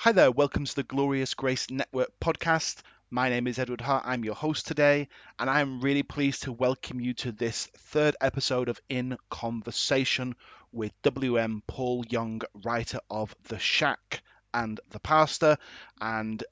Hi there, welcome to the Glorious Grace Network podcast. My name is Edward Hart, I'm your host today, and I'm really pleased to welcome you to this third episode of In Conversation with W.M. Paul Young, writer of The Shack and The Pastor and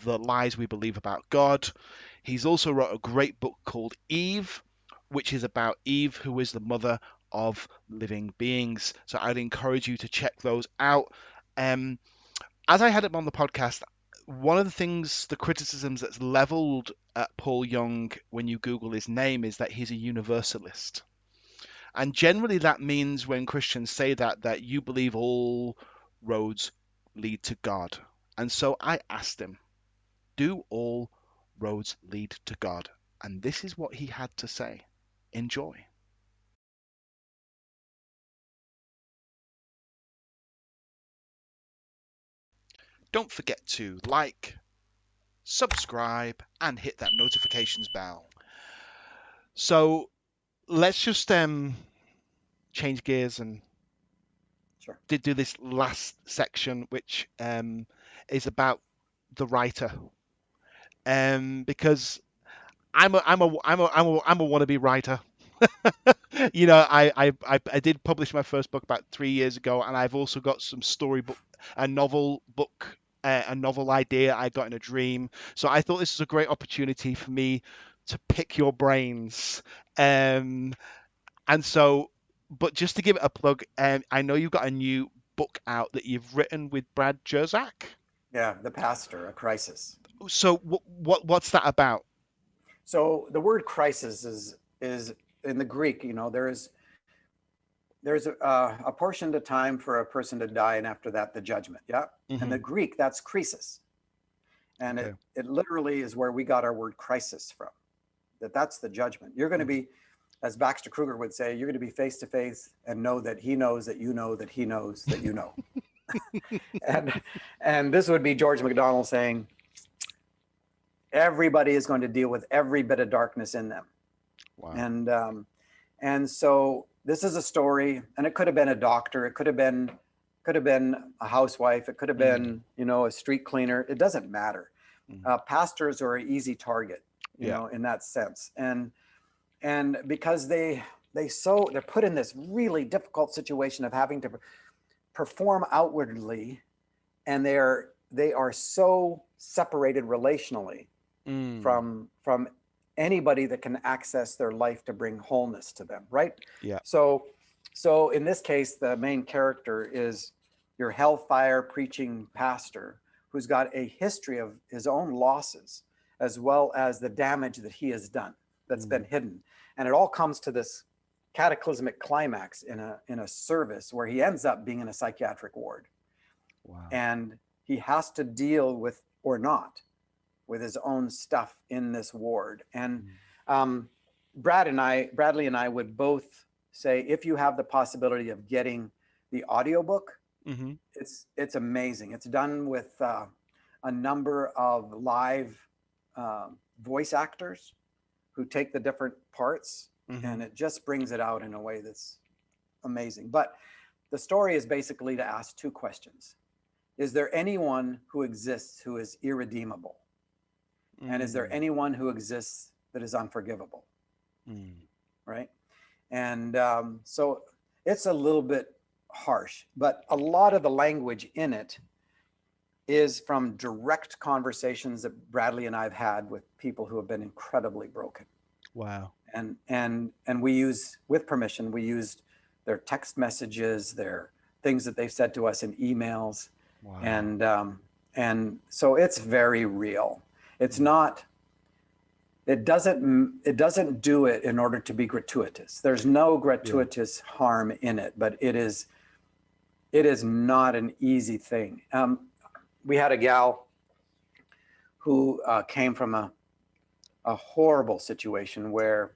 The Lies We Believe About God. He's also wrote a great book called Eve, which is about Eve, who is the mother of living beings. So I'd encourage you to check those out. Um, as I had him on the podcast, one of the things, the criticisms that's leveled at Paul Young when you Google his name is that he's a universalist. And generally that means when Christians say that you believe all roads lead to God. And so I asked him, do all roads lead to God? And this is what he had to say. Enjoy. Don't forget to like, subscribe, and hit that notifications bell. So let's just change gears and Sure. did do this last section, which is about the writer, because I'm a wannabe writer. I did publish my first book about 3 years ago, and I've also got some storybook, a novel book, a novel idea I got in a dream. So I thought this was a great opportunity for me to pick your brains. Um, And so, but just to give it a plug, I know you've got a new book out that you've written with Brad Jerzak. Yeah, the pastor, a crisis. So, what's that about? So the word crisis is in the Greek. There's a portion of time for a person to die, and after that, the judgment. Yeah, and the Hmm. Greek that's krisis, and Okay. it literally is where we got our word crisis from. That's the judgment. You're going to Mhm. be, as Baxter Kruger would say, you're going to be face to face and know that he knows that you know that he knows that you know. and and this would be George MacDonald saying, everybody is going to deal with every bit of darkness in them. Wow. And um, and so this is a story, and it could have been a doctor, it could have been a housewife, it could have Mm, been a street cleaner. It doesn't matter. mm. Pastors are an easy target, Yeah. in that sense, and because they're put in this really difficult situation of having to perform outwardly, and they are so separated relationally Mm, from anybody that can access their life to bring wholeness to them, right? yeah. So so in this case, the main character is your hellfire preaching pastor who's got a history of his own losses, as well as the damage that he has done that's been Mm, hidden. And it all comes to this cataclysmic climax in a service where he ends up being in a psychiatric ward, wow. and he has to deal with, or not, with his own stuff in this ward. And Mm, um, Bradley and I would both say, if you have the possibility of getting the audiobook, mm-hmm. it's amazing. It's done with a number of live uh, voice actors who take the different parts, Mm-hmm. and it just brings it out in a way that's amazing. But the story is basically to ask two questions. Is there anyone who exists who is irredeemable? And is there Mm, anyone who exists that is unforgivable? mm. Right? And so it's a little bit harsh, but a lot of the language in it is from direct conversations that Bradley and I've had with people who have been incredibly broken. Wow. And we use, with permission, we used their text messages, their things that they've said to us in emails, Wow. and so it's very real. It's Mm, not. It doesn't do it in order to be gratuitous. There's no yeah. gratuitous harm in it, but it is not an easy thing. We had a gal who came from a horrible situation where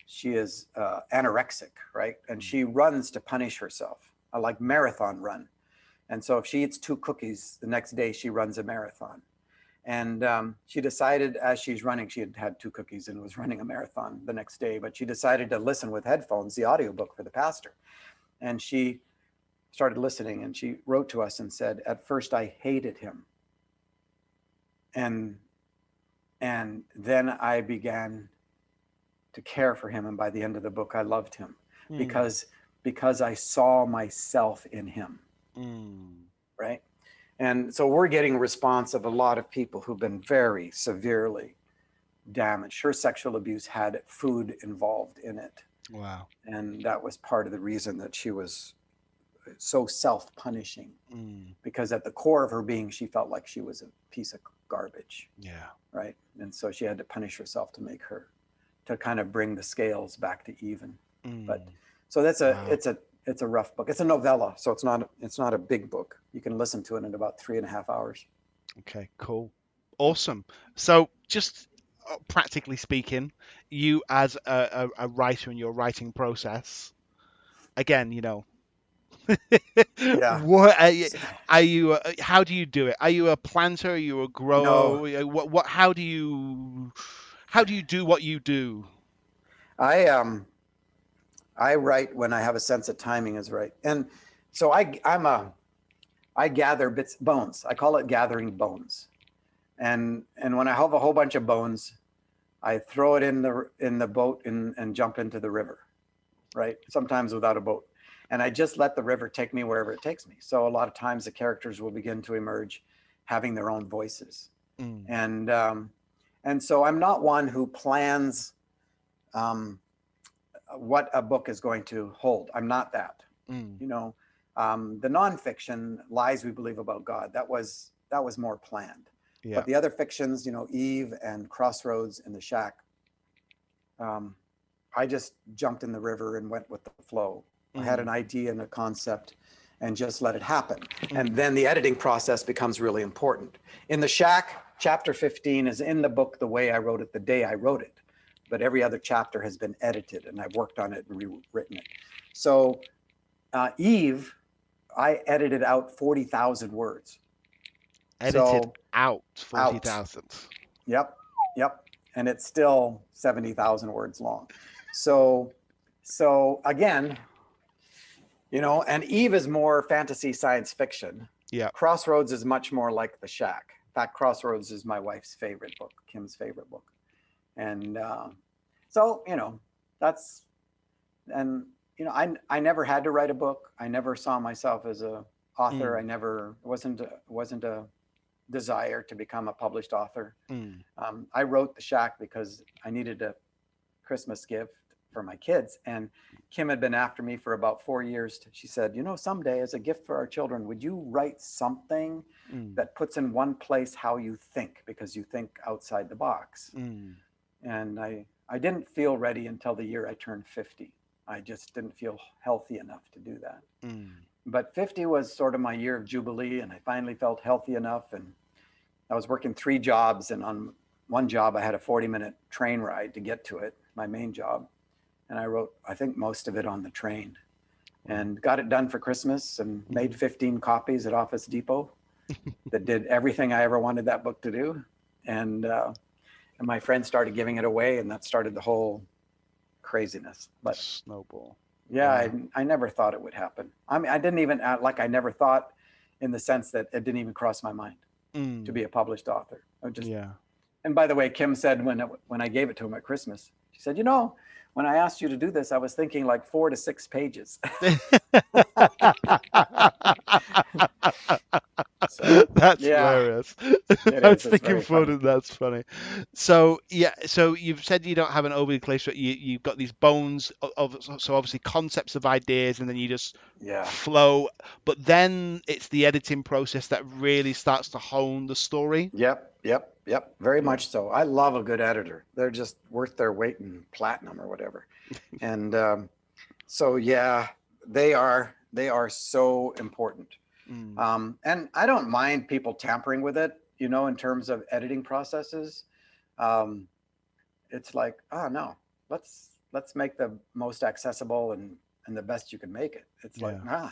she is anorexic, right? And Mm, she runs to punish herself, like marathon run. And so if she eats two cookies, the next day she runs a marathon. And she decided, as she's running, she had had two cookies and was running a marathon the next day, but she decided to listen with headphones, the audiobook for the pastor. And she started listening, and she wrote to us and said, "At first I hated him, and then I began to care for him, and by the end of the book, I loved him Mm. because I saw myself in him." Mm. Right? And so we're getting response of a lot of people who've been very severely damaged. Her sexual abuse had food involved in it. Wow. And that was part of the reason that she was so self-punishing, Mm. because at the core of her being, she felt like she was a piece of garbage, Yeah. right? And so she had to punish herself to make her, to kind of bring the scales back to even. But Mm. so that's Wow. it's a rough book. It's a novella, so it's not a big book. You can listen to it in about 3.5 hours. Okay, cool. Awesome. So, just practically speaking, you as a writer in your writing process, again, Yeah. what are you how do you do it? Are you a planter? Are you a No, grower? What how do you do what you do? I I write when I have a sense that timing is right. And so I gather bits bones. I call it gathering bones. And when I have a whole bunch of bones, I throw it in the boat and jump into the river, right? Sometimes without a boat. And I just let the river take me wherever it takes me. So a lot of times the characters will begin to emerge having their own voices. Mm. And and so I'm not one who plans um, what a book is going to hold. I'm not that. Mm. You know, the nonfiction lies we believe about God, that was more planned. Yeah. But the other fictions, Eve and Crossroads and The Shack, um, I just jumped in the river and went with the flow. I had an Mm. idea and a concept and just let it happen. And Mm. then the editing process becomes really important. In The Shack, chapter 15 is in the book the way I wrote it, the day I wrote it. But every other chapter has been edited, and I've worked on it and rewritten it. So Eve, I edited out 40,000 words. Edited So out out. 40,000. Yep. Yep. And it's still 70,000 words long. So, so again, and Eve is more fantasy science fiction. Yeah. Crossroads is much more like The Shack. In fact, Crossroads is my wife's favorite book, Kim's favorite book. And so, that's, and, I never had to write a book. I never saw myself as a author. Mm. I never, wasn't a desire to become a published author. Mm. I wrote The Shack because I needed a Christmas gift for my kids. And Kim had been after me for about 4 years. She said, someday as a gift for our children, would you write something Mm. that puts in one place how you think, because you think outside the box? Mm. And I didn't feel ready until the year I turned 50. I just didn't feel healthy enough to do that. Mm. But 50 was sort of my year of jubilee, and I finally felt healthy enough. And I was working 3 jobs, and on one job I had a 40-minute train ride to get to it, my main job. And I wrote, I think, most of it on the train, Wow. and got it done for Christmas and made Mhm. 15 copies at Office Depot that did everything I ever wanted that book to do. And my friends started giving it away, and that started the whole craziness. The But snowball. yeah, Wow. I never thought it would happen. I mean, I didn't even, like, I never thought, in the sense that it didn't even cross my mind to Mm. be a published author. I just, Yeah. and by the way, Kim said when I gave it to him at Christmas, she said, when I asked you to do this, I was thinking like 4 to 6 pages. So That's yeah, hilarious. it I was is. It's thinking very for funny. it. That's funny. So yeah, so you've said you don't have an overly close, but you've got these bones of so obviously concepts of ideas, and then you just Yeah. flow. But then it's the editing process that really starts to hone the story. Yep. Yep. Yep. Very Yeah. much so. I love a good editor. They're just worth their weight in platinum or whatever. And so yeah, they are so important. Mm. And I don't mind people tampering with it, in terms of editing processes. Um, it's like, oh no, let's make the most accessible and the best you can make it. It's like, Yeah.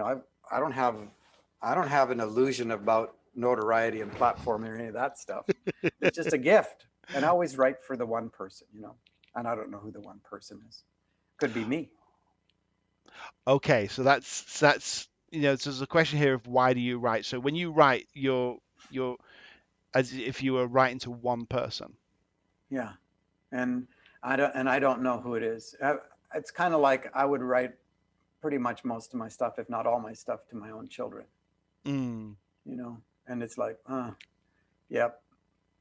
I I don't have I don't have an illusion about notoriety and platform or any of that stuff. It's just a gift. And I always write for the one person, and I don't know who the one person is. Could be me. Okay, so that's so there's a question here of why do you write? So when you write, you're as if you were writing to one person. Yeah, and I don't know who it is. It's kind of like I would write pretty much most of my stuff, if not all my stuff, to my own children. Mm, You know, and it's like, yep,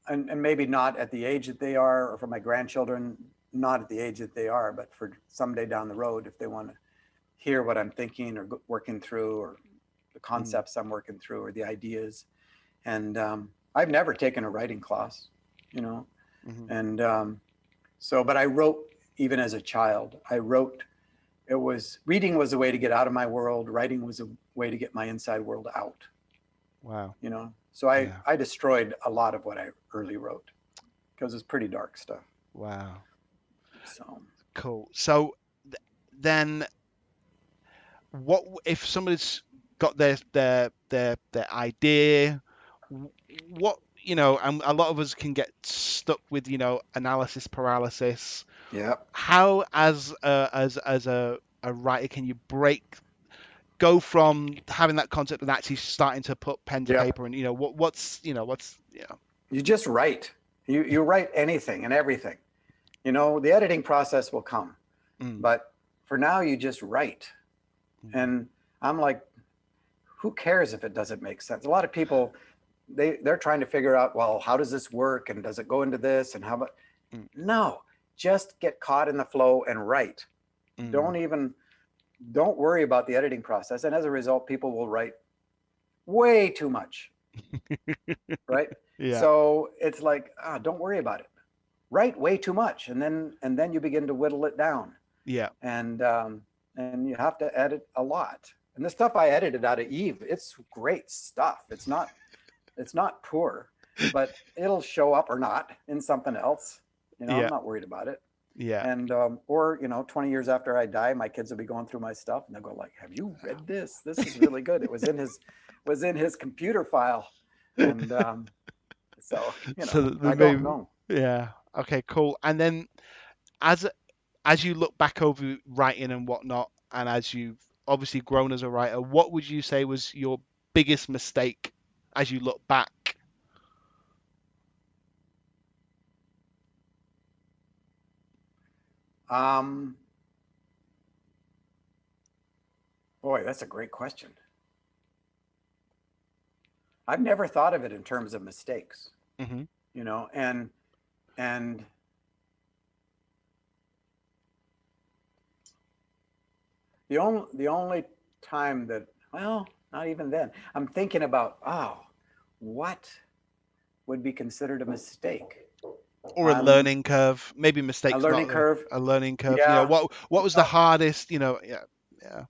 and maybe not at the age that they are, or for my grandchildren, not at the age that they are, but for someday down the road, if they want to hear what I'm thinking or working through, or the mm, concepts I'm working through, or the ideas. And I've never taken a writing class, you know, mhm. and but I wrote even as a child. I wrote. It was reading was a way to get out of my world. Writing was a way to get my inside world out. Wow. You know, so I Yeah. I destroyed a lot of what I early wrote because it's pretty dark stuff. Wow. So Cool. So then what if somebody's got their idea, what and a lot of us can get stuck with analysis paralysis. yeah, How as a writer can you go from having that concept and actually starting to put pen to yeah. paper, and what's You just write. You write anything and everything. You know, the editing process will come, mm, but for now you just write. mm, And I'm like, who cares if it doesn't make sense? A lot of people they're trying to figure out, well, how does this work and does it go into this and how about mm, no, just get caught in the flow and write. mm. Don't even don't worry about the editing process. And as a result, people will write way too much, right? Yeah, So it's like, don't worry about it. Write way too much, and then you begin to whittle it down, yeah, and and you have to edit a lot. And the stuff I edited out of Eve, it's great stuff. It's not poor, but it'll show up or not in something else. You know, I'm yeah, not worried about it. yeah. And or 20 years after I die, my kids will be going through my stuff and they'll go like, "Have you read this? This is really good. It was in his computer file." And so So the I don't maybe, know. yeah. Okay, cool. And then as as you look back over writing and whatnot, and as you've obviously grown as a writer, what would you say was your biggest mistake as you look back? Um, Boy, that's a great question. I've never thought of it in terms of mistakes, Hmm. and the only time that, well, not even then, I'm thinking about, what would be considered a mistake? Or a Um, learning curve? Maybe a mistakes, learning not curve. a learning curve. Yeah. What was the hardest? Yeah, yeah.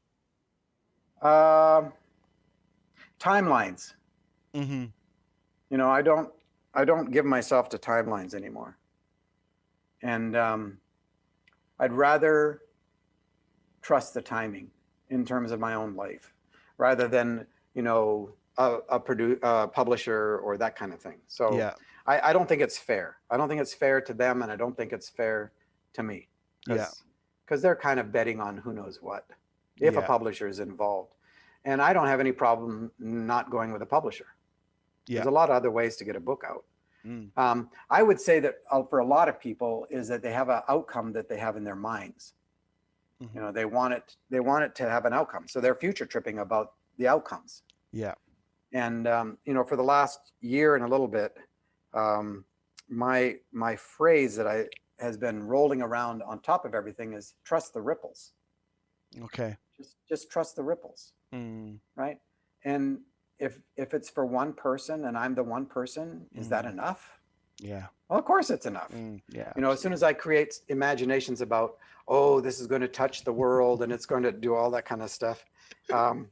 Um, Timelines. Hmm. You know, I don't give myself to timelines anymore, and I'd rather trust the timing in terms of my own life rather than a publisher or that kind of thing. So Yeah, I don't think it's fair. I don't think it's fair to them, and I don't think it's fair to me yeah, because they're kind of betting on who knows what if a yeah, publisher is involved. And I don't have any problem not going with a publisher. yeah. There's a lot of other ways to get a book out. Mm, I would say that for a lot of people is that they have an outcome that they have in their minds. You hmm. know, they want it to have an outcome, so they're future tripping about the outcomes. Yeah. And for the last year and a little bit, um, my phrase that I has been rolling around on top of everything is trust the ripples. Okay. Just trust the ripples, Mm, right? And if it's for one person and I'm the one person, is that mm, enough? yeah. Well, of course it's enough. Yeah. You know, as soon as Absolutely. I create imaginations about, oh, this is going to touch the world and it's going to do all that kind of stuff, um,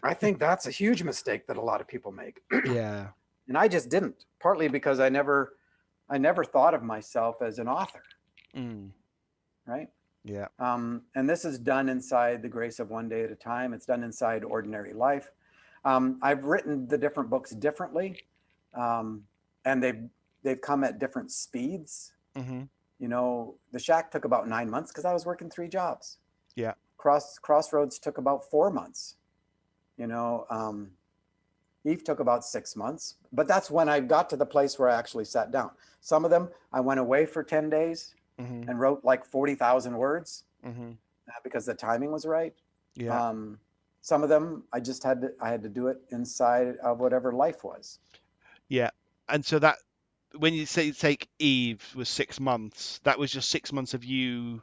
I think that's a huge mistake that a lot of people make. Yeah. And I just didn't, partly because I never thought of myself as an author, Mm, right? yeah. And this is done inside the grace of one day at a time. It's done inside ordinary life. I've written the different books differently, um, and they've come at different speeds. Hmm. You know, The Shack took about 9 months because I was working 3 jobs. Yeah. Crossroads took about 4 months. You know, Eve took about 6 months, but that's when I got to the place where I actually sat down. Some of them I went away for 10 days Hmm. and wrote like 40,000 words Hmm. because the timing was right. Yeah. Um, some of them I had to do it inside of whatever life was. Yeah. And so that when you say take Eve was 6 months, that was just 6 months of you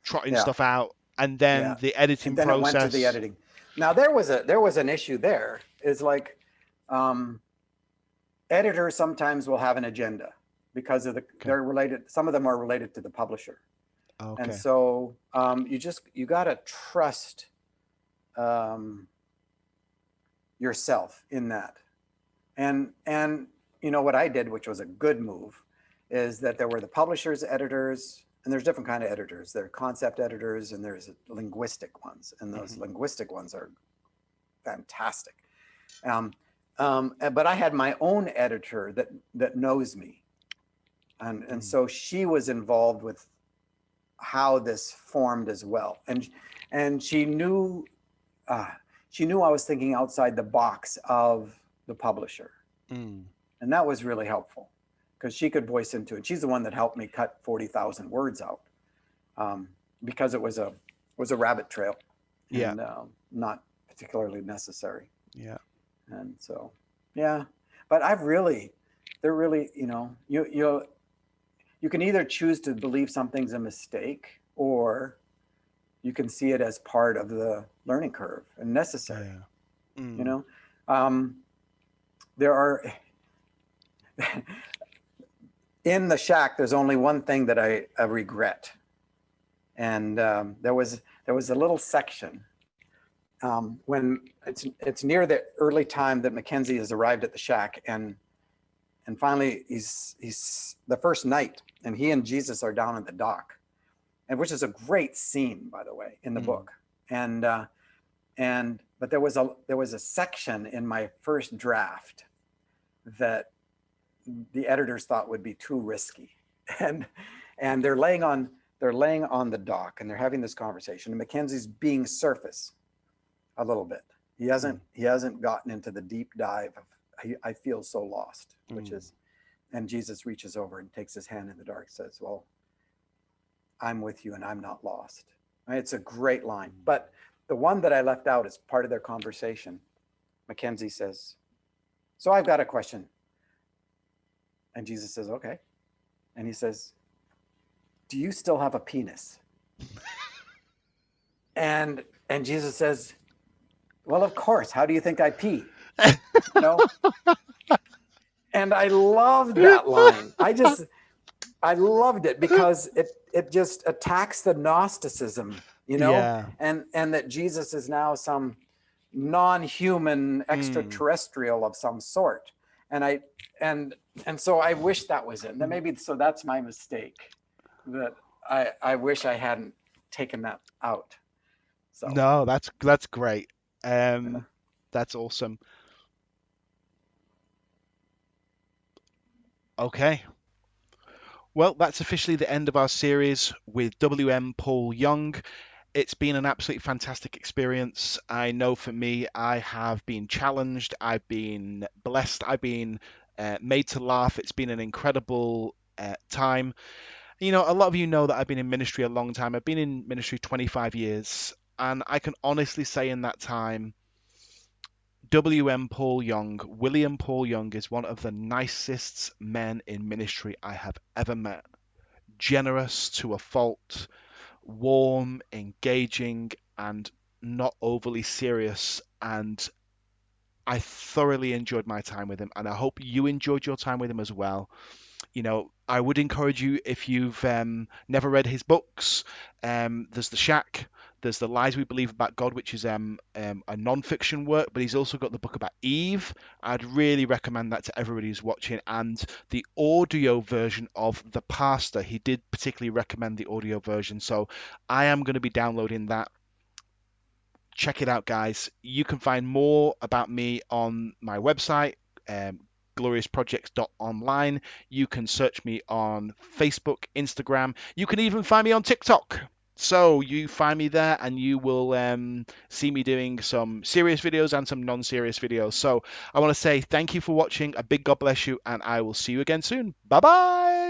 trotting Yeah, stuff out, and then yeah. the And editing then it went to the process. editing. Now there was an issue there. Is like um, editors sometimes will have an agenda because of Okay. they're related. Some of them are related to the publisher, and Okay. so you got to trust um, yourself in that. And you know what I did, which was a good move, is that there were the publishers, editors, and there's different kind of editors. There are concept editors and there's linguistic ones, and those Hmm. linguistic ones are fantastic. Um, but I had my own editor that knows me, and Mm. so she was involved with how this formed as well, and uh, she knew I was thinking outside the box of the publisher, Mm. and that was really helpful because she could voice into it. She's the one that helped me cut 40,000 words out um, because it was a rabbit trail Yeah. and not particularly necessary. Yeah. And so, yeah, but they're really, you can either choose to believe something's a mistake or you can see it as part of the learning curve and necessary. Yeah. You Mm. know, um, there are in the shack. There's only one thing that I regret, and there was a little section when it's near the early time that Mackenzie has arrived at the shack, and finally he's the first night, and he and Jesus are down at the dock, and which is a great scene, by the way, in the Mm. book. And but there was a section in my first draft that the editors thought would be too risky, and and they're laying on the dock and they're having this conversation, and Mackenzie's being surface a little bit. Mm. He hasn't gotten into the deep dive of I feel so lost, which Mm. is, and Jesus reaches over and takes his hand in the dark, says, "Well, I'm with you and I'm not lost." I mean, it's a great line. But the one that I left out as part of their conversation, Mackenzie says, "So I've got a question." And Jesus says, "Okay." And he says, "Do you still have a penis?" And Jesus says, "Well, of course. How do you think I pee?" You know? And I loved that line. I loved it because it just attacks the Gnosticism, Yeah. and that Jesus is now some non-human Mm. extraterrestrial of some sort. And I and so I wish that was it. And then maybe so that's my mistake. That I wish I hadn't taken that out. So No, that's great. yeah. That's awesome. Okay. Well, that's officially the end of our series with W.M. Paul Young. It's been an absolutely fantastic experience. I know for me, I have been challenged, I've been blessed, I've been made to laugh. It's been an incredible time. You know, a lot of you know that I've been in ministry a long time. I've been in ministry 25 years, and I can honestly say in that time, W.M. Paul Young, William Paul Young, is one of the nicest men in ministry I have ever met. Generous to a fault, warm, engaging, and not overly serious. And I thoroughly enjoyed my time with him, and I hope you enjoyed your time with him as well. You know, I would encourage you if you've never read his books. There's The Shack, there's The Lies We Believe About God, which is a non-fiction work, but he's also got the book about Eve. I'd really recommend that to everybody who's watching, and the audio version of The Pastor. He did particularly recommend the audio version, so I am going to be downloading that. Check it out, guys. You can find more about me on my website, um, gloriousprojects.online. You can search me on Facebook, Instagram. You can even find me on TikTok. So you find me there, and you will see me doing some serious videos and some non-serious videos. So I want to say thank you for watching. A big God bless you, and I will see you again soon. Bye bye.